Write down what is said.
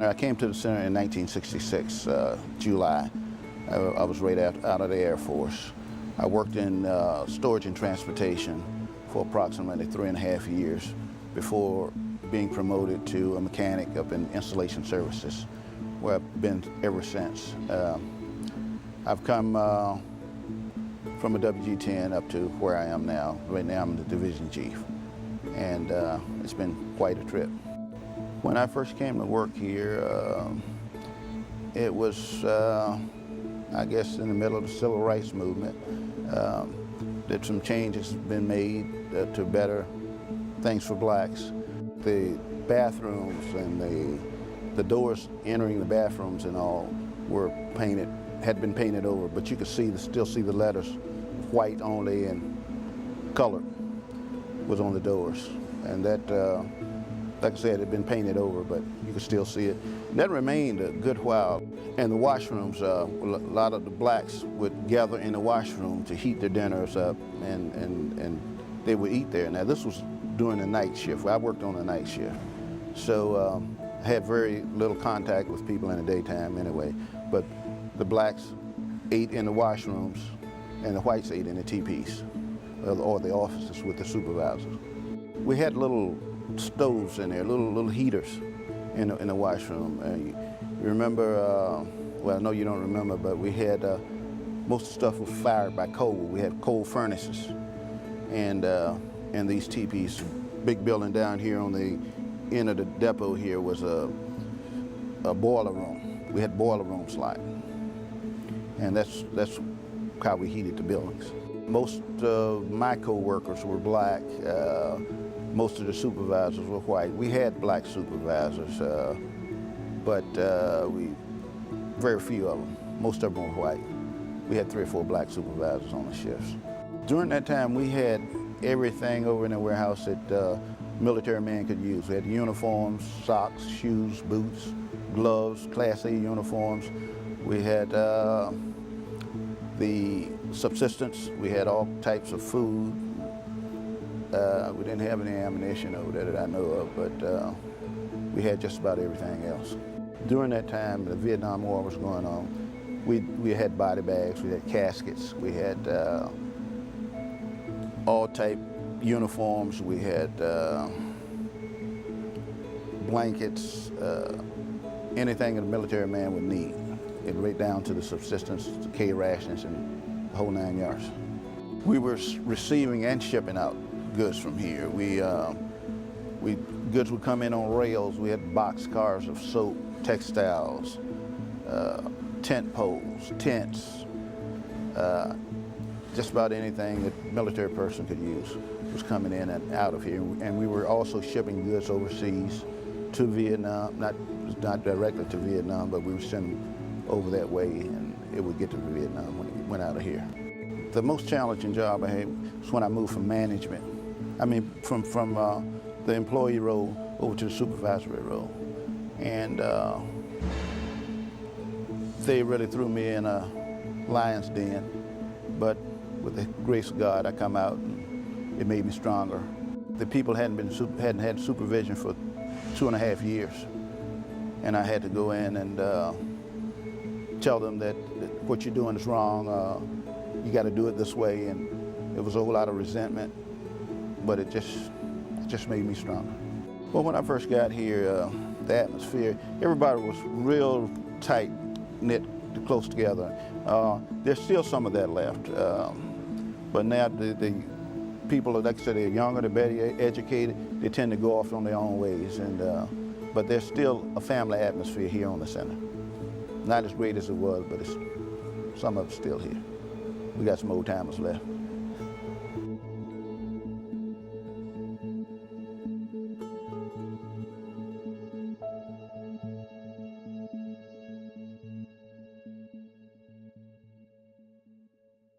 I came to the center in 1966, July. I was right out of the Air Force. I worked in storage and transportation for approximately 3.5 years before being promoted to a mechanic up in installation services, where I've been ever since. I've come from a WG-10 up to where I am now. Right now I'm the division chief, and it's been quite a trip. When I first came to work here, it was, I guess, in the middle of the civil rights movement. That some changes been made to better things for blacks. The bathrooms and the doors entering the bathrooms and all were painted, had been painted over, but you could still see the letters, white only, and colored was on the doors. And that, like I said, it had been painted over, but you could still see it. And that remained a good while. And the washrooms, a lot of the blacks would gather in the washroom to heat their dinners up, and they would eat there. Now this was during the night shift. I worked on the night shift. So I had very little contact with people in the daytime anyway. But the blacks ate in the washrooms, and the whites ate in the teepees, or the offices with the supervisors. We had little stoves in there, little heaters in the washroom. You remember, well, I know you don't remember, but we had, most of the stuff was fired by coal. We had coal furnaces. And these teepees, big building down here on the end of the depot here was a boiler room. We had boiler rooms like. And that's how we heated the buildings. Most of my co-workers were black. Most of the supervisors were white. We had black supervisors, but very few of them. Most of them were white. We had 3 or 4 black supervisors on the shifts. During that time, we had everything over in the warehouse that military men could use. We had uniforms, socks, shoes, boots, gloves, Class A uniforms. We had the subsistence. We had all types of food. We didn't have any ammunition over there that I know of, but we had just about everything else. During that time, the Vietnam War was going on. We had body bags, we had caskets, we had all type uniforms, we had blankets, anything a military man would need. It right down to the subsistence, the K rations, and the whole 9 yards. We were receiving and shipping out goods from here. Goods would come in on rails. We had box cars of soap, textiles, tent poles, tents, just about anything that a military person could use was coming in and out of here. And we were also shipping goods overseas to Vietnam, not directly to Vietnam, but we would send them over that way, and it would get to Vietnam when it went out of here. The most challenging job I had was when I moved from management. I mean, from the employee role over to the supervisory role. And they really threw me in a lion's den, but with the grace of God, I come out and it made me stronger. The people hadn't had supervision for 2.5 years, and I had to go in and tell them that what you're doing is wrong. You got to do it this way, and there was a whole lot of resentment, but it just made me stronger. Well, when I first got here, the atmosphere, everybody was real tight knit, close together. There's still some of that left, but now the people, like I said, they're younger, they're better educated, they tend to go off on their own ways, but there's still a family atmosphere here on the center. Not as great as it was, but some of it's still here. We got some old timers left.